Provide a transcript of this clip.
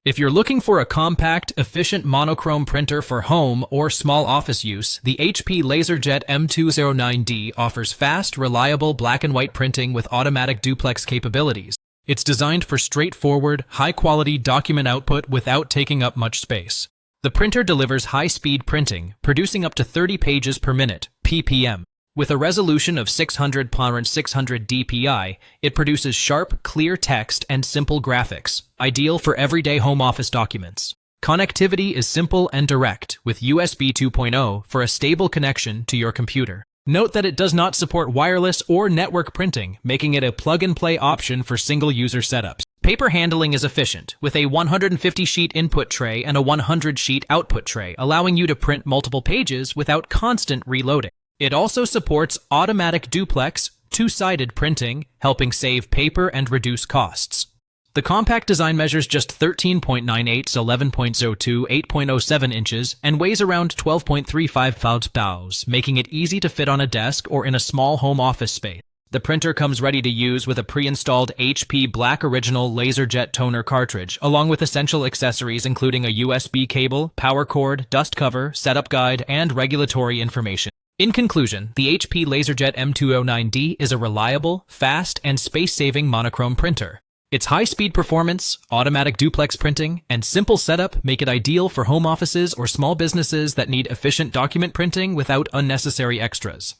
If you're looking for a compact, efficient monochrome printer for home or small office use, the HP LaserJet M209d offers fast, reliable black and white printing with automatic duplex capabilities. It's designed for straightforward, high-quality document output without taking up much space. The printer delivers high-speed printing, producing up to 30 pages per minute, ppm. With a resolution of 600x600 dpi, it produces sharp, clear text and simple graphics, ideal for everyday home office documents. Connectivity is simple and direct, with USB 2.0 for a stable connection to your computer. Note that it does not support wireless or network printing, making it a plug-and-play option for single-user setups. Paper handling is efficient, with a 150-sheet input tray and a 100-sheet output tray, allowing you to print multiple pages without constant reloading. It also supports automatic duplex, two-sided printing, helping save paper and reduce costs. The compact design measures just 13.98 x 11.02 8.07 inches and weighs around 12.35 pounds, making it easy to fit on a desk or in a small home office space. The printer comes ready to use with a pre-installed HP Black Original LaserJet toner cartridge, along with essential accessories including a USB cable, power cord, dust cover, setup guide, and regulatory information. In conclusion, the HP LaserJet M209d is a reliable, fast, and space-saving monochrome printer. Its high-speed performance, automatic duplex printing, and simple setup make it ideal for home offices or small businesses that need efficient document printing without unnecessary extras.